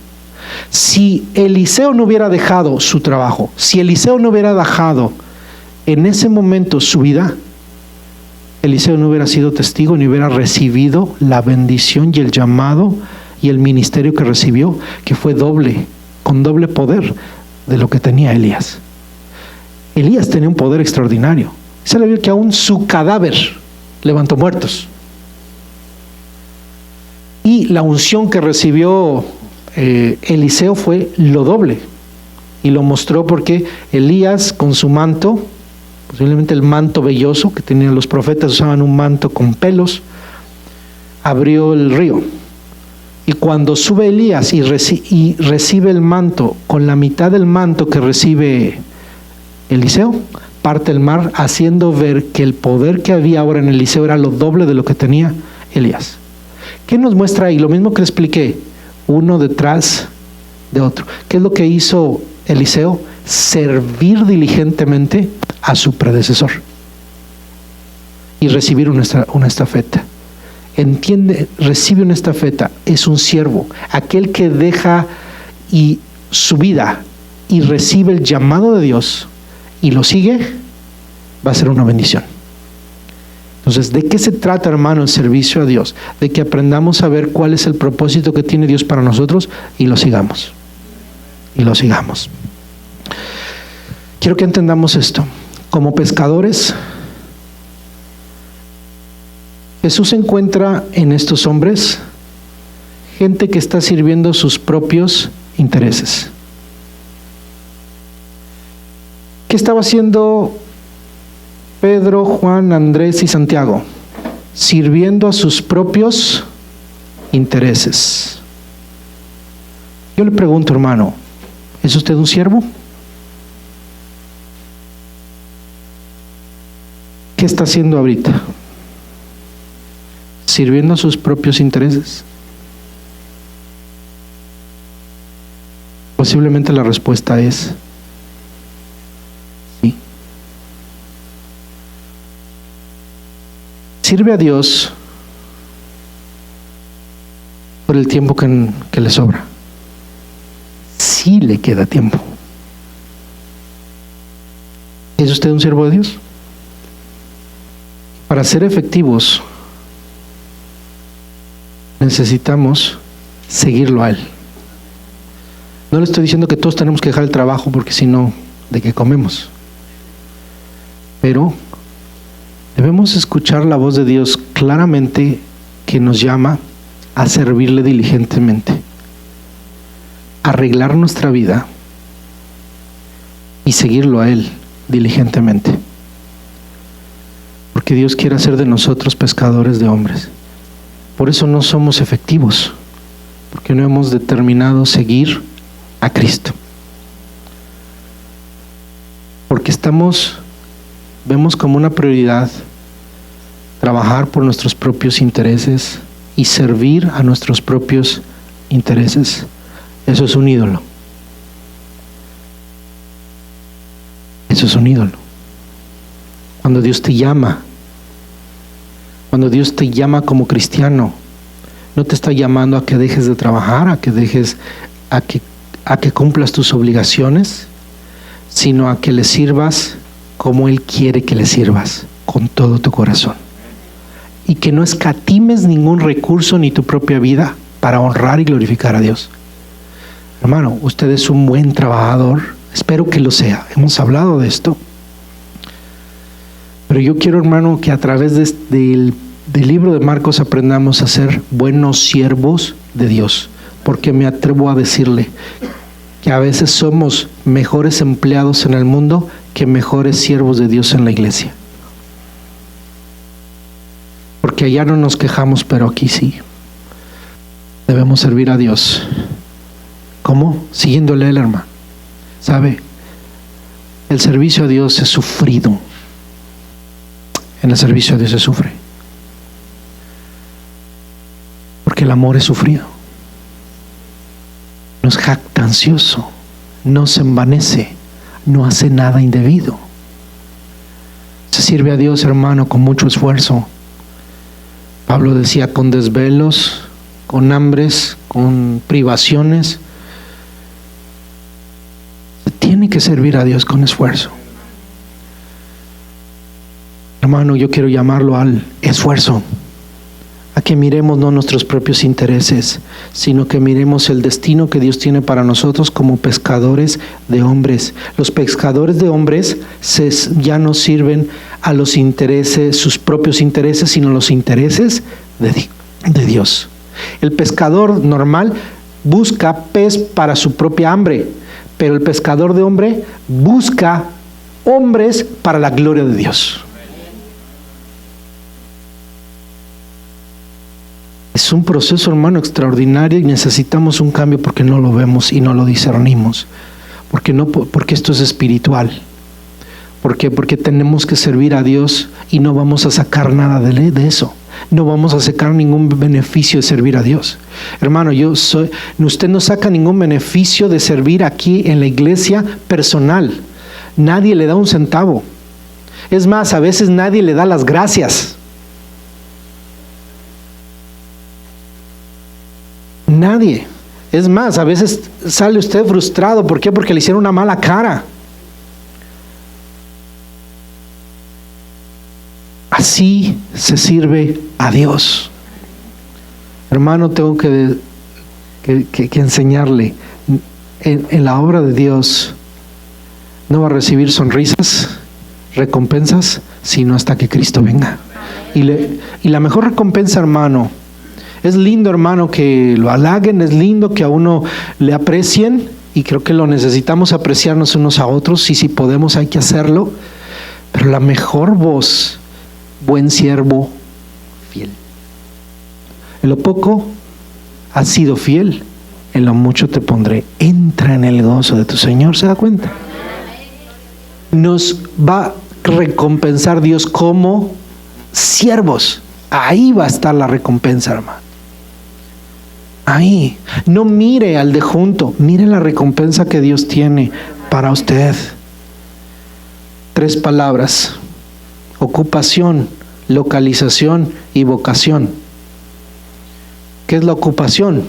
Si Eliseo no hubiera dejado su trabajo, si Eliseo no hubiera dejado en ese momento su vida, Eliseo no hubiera sido testigo ni hubiera recibido la bendición y el llamado y el ministerio que recibió, que fue doble, con doble poder de lo que tenía Elías. Elías tenía un poder extraordinario. Se le vio que aún su cadáver levantó muertos. Y la unción que recibió Eliseo fue lo doble. Y lo mostró porque Elías con su manto, posiblemente el manto velloso que tenían los profetas, usaban un manto con pelos, abrió el río. Y cuando sube Elías y recibe el manto, con la mitad del manto que recibe Eliseo, parte el mar, haciendo ver que el poder que había ahora en Eliseo era lo doble de lo que tenía Elías. ¿Qué nos muestra ahí? Lo mismo que le expliqué, uno detrás de otro. ¿Qué es lo que hizo Eliseo? Servir diligentemente a su predecesor y recibir una estafeta. Entiende, recibe una estafeta, es un siervo, aquel que deja su vida y recibe el llamado de Dios y lo sigue, va a ser una bendición. Entonces, ¿de qué se trata, hermano, el servicio a Dios? De que aprendamos a ver cuál es el propósito que tiene Dios para nosotros y lo sigamos. Quiero que entendamos esto. Como pescadores, Jesús encuentra en estos hombres gente que está sirviendo sus propios intereses. ¿Qué estaba haciendo Pedro, Juan, Andrés y Santiago, sirviendo a sus propios intereses. Yo le pregunto, hermano, ¿es usted un siervo? ¿Qué está haciendo ahorita? ¿Sirviendo a sus propios intereses? Posiblemente la respuesta es sí. Sirve a Dios por el tiempo que le sobra. Sí le queda tiempo. ¿Es usted un siervo de Dios? Para ser efectivos, necesitamos seguirlo a Él. No le estoy diciendo que todos tenemos que dejar el trabajo, porque si no, ¿de qué comemos? Pero debemos escuchar la voz de Dios claramente, que nos llama a servirle diligentemente, a arreglar nuestra vida y seguirlo a Él diligentemente. Porque Dios quiere hacer de nosotros pescadores de hombres. Por eso no somos efectivos, porque no hemos determinado seguir a Cristo. Porque vemos como una prioridad trabajar por nuestros propios intereses y servir a nuestros propios intereses. Eso es un ídolo. Eso es un ídolo. Cuando Dios te llama como cristiano, no te está llamando a que dejes de trabajar, a que cumplas tus obligaciones, sino a que le sirvas como Él quiere que le sirvas, con todo tu corazón. Y que no escatimes ningún recurso ni tu propia vida para honrar y glorificar a Dios. Hermano, usted es un buen trabajador, espero que lo sea, hemos hablado de esto. Pero yo quiero, hermano, que a través del libro de Marcos aprendamos a ser buenos siervos de Dios. Porque me atrevo a decirle que a veces somos mejores empleados en el mundo que mejores siervos de Dios en la iglesia. Porque allá no nos quejamos, pero aquí sí. Debemos servir a Dios. ¿Cómo? Siguiéndole a Él, hermano. ¿Sabe? El servicio a Dios es sufrido. En el servicio a Dios se sufre. Porque el amor es sufrido. No es jactancioso, no se envanece, no hace nada indebido. Se sirve a Dios, hermano, con mucho esfuerzo. Pablo decía, con desvelos, con hambres, con privaciones. Se tiene que servir a Dios con esfuerzo. Hermano, yo quiero llamarlo al esfuerzo. A que miremos no nuestros propios intereses, sino que miremos el destino que Dios tiene para nosotros como pescadores de hombres. Los pescadores de hombres ya no sirven a los intereses, sus propios intereses, sino los intereses de Dios. El pescador normal busca pez para su propia hambre, pero el pescador de hombre busca hombres para la gloria de Dios. Es un proceso, hermano, extraordinario, y necesitamos un cambio porque no lo vemos y no lo discernimos. Porque esto es espiritual. ¿Por qué? Porque tenemos que servir a Dios y no vamos a sacar nada de eso. No vamos a sacar ningún beneficio de servir a Dios. Hermano, usted no saca ningún beneficio de servir aquí en la iglesia personal. Nadie le da un centavo. Es más, a veces nadie le da las gracias. Nadie. Es más, a veces sale usted frustrado. ¿Por qué? Porque le hicieron una mala cara. Así se sirve a Dios. Hermano, tengo que enseñarle. En la obra de Dios no va a recibir sonrisas, recompensas, sino hasta que Cristo venga. Y la mejor recompensa, hermano, es lindo, hermano, que lo halaguen, es lindo que a uno le aprecien, y creo que lo necesitamos apreciarnos unos a otros, y si podemos hay que hacerlo. Pero la mejor voz, buen siervo, fiel. En lo poco has sido fiel, en lo mucho te pondré. Entra en el gozo de tu Señor. ¿Se da cuenta? Nos va a recompensar Dios como siervos. Ahí va a estar la recompensa, hermano. Ahí. No mire al de junto, mire la recompensa que Dios tiene para usted. 3 palabras: ocupación, localización y vocación. ¿Qué es la ocupación?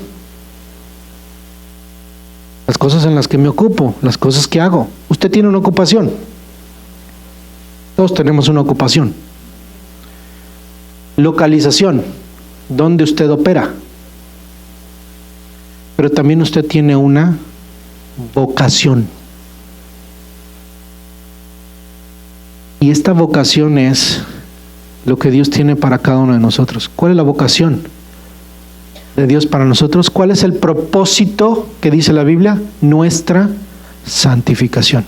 Las cosas en las que me ocupo, las cosas que hago. Usted tiene una ocupación. Todos tenemos una ocupación. Localización, donde usted opera. Pero también usted tiene una vocación. Y esta vocación es lo que Dios tiene para cada uno de nosotros. ¿Cuál es la vocación de Dios para nosotros? ¿Cuál es el propósito que dice la Biblia? Nuestra santificación.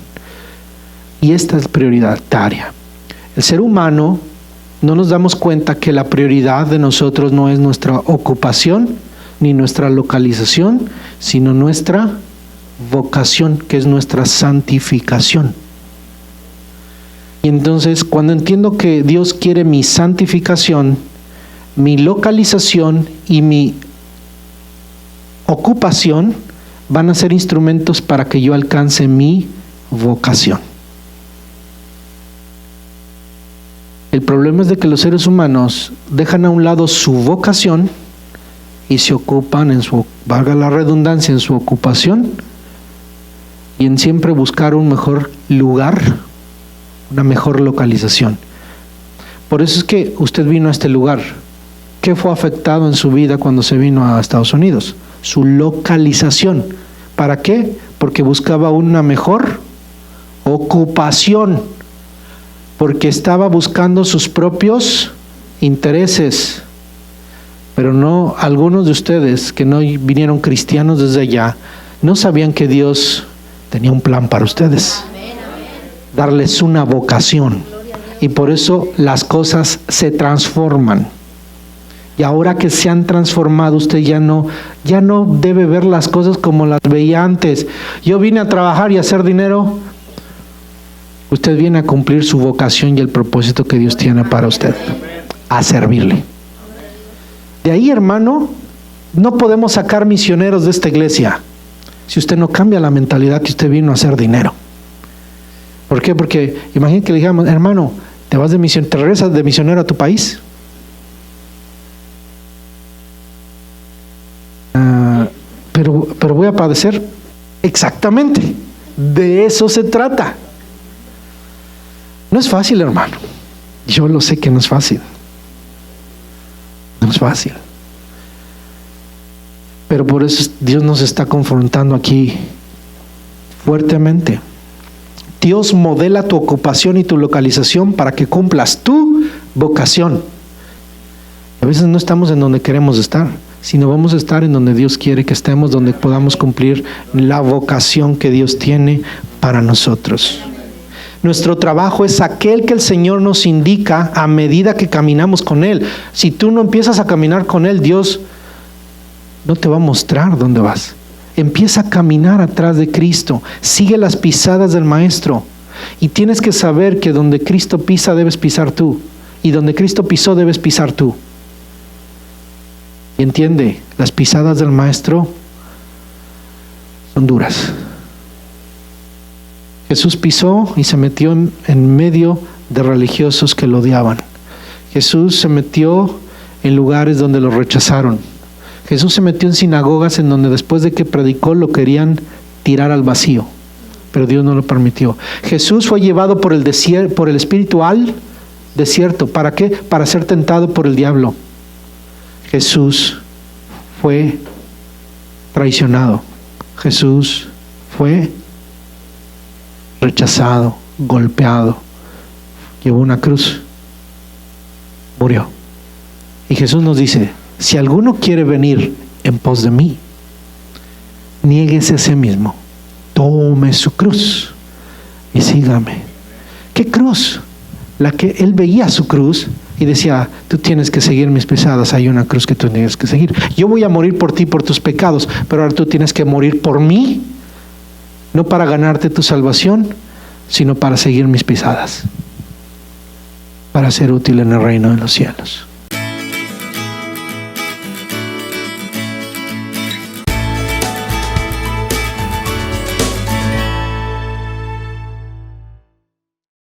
Y esta es prioritaria. El ser humano, no nos damos cuenta que la prioridad de nosotros no es nuestra ocupación ni nuestra localización, sino nuestra vocación, que es nuestra santificación. Y entonces, cuando entiendo que Dios quiere mi santificación, mi localización y mi ocupación van a ser instrumentos para que yo alcance mi vocación. El problema es de que los seres humanos dejan a un lado su vocación y se ocupan en su, valga la redundancia, en su ocupación y en siempre buscar un mejor lugar, una mejor localización. Por eso es que usted vino a este lugar. ¿Qué fue afectado en su vida cuando se vino a Estados Unidos? Su localización. ¿Para qué? Porque buscaba una mejor ocupación, porque estaba buscando sus propios intereses. Pero no, algunos de ustedes que no vinieron cristianos desde allá, no sabían que Dios tenía un plan para ustedes, darles una vocación, y por eso las cosas se transforman. Y ahora que se han transformado, usted ya no debe ver las cosas como las veía antes. Yo vine a trabajar y a hacer dinero. Usted viene a cumplir su vocación y el propósito que Dios tiene para usted, a servirle. De ahí, hermano, no podemos sacar misioneros de esta iglesia si usted no cambia la mentalidad que usted vino a hacer dinero. ¿Por qué? Porque imagínate que le digamos, hermano, te regresas de misionero a tu país. Pero voy a padecer. Exactamente, de eso se trata. No es fácil, hermano. Yo lo sé que no es fácil. No es fácil. Pero por eso Dios nos está confrontando aquí fuertemente. Dios modela tu ocupación y tu localización para que cumplas tu vocación. A veces no estamos en donde queremos estar, sino vamos a estar en donde Dios quiere que estemos, donde podamos cumplir la vocación que Dios tiene para nosotros. Nuestro trabajo es aquel que el Señor nos indica a medida que caminamos con Él. Si tú no empiezas a caminar con Él, Dios no te va a mostrar dónde vas. Empieza a caminar atrás de Cristo. Sigue las pisadas del Maestro. Y tienes que saber que donde Cristo pisa, debes pisar tú. Y donde Cristo pisó, debes pisar tú. Y entiende, las pisadas del Maestro son duras. Jesús pisó y se metió en medio de religiosos que lo odiaban. Jesús se metió en lugares donde lo rechazaron. Jesús se metió en sinagogas en donde después de que predicó lo querían tirar al vacío, pero Dios no lo permitió. Jesús fue llevado por el Espíritu al desierto. ¿Para qué? Para ser tentado por el diablo. Jesús fue traicionado. Jesús fue rechazado, golpeado, llevó una cruz, murió. Y Jesús nos dice, si alguno quiere venir en pos de mí, niéguese a sí mismo, tome su cruz y sígame. ¿Qué cruz? la que él veía su cruz y decía, tú tienes que seguir mis pisadas, hay una cruz que tú tienes que seguir. Yo voy a morir por ti, por tus pecados, pero ahora tú tienes que morir por mí, no para ganarte tu salvación, sino para seguir mis pisadas, para ser útil en el reino de los cielos.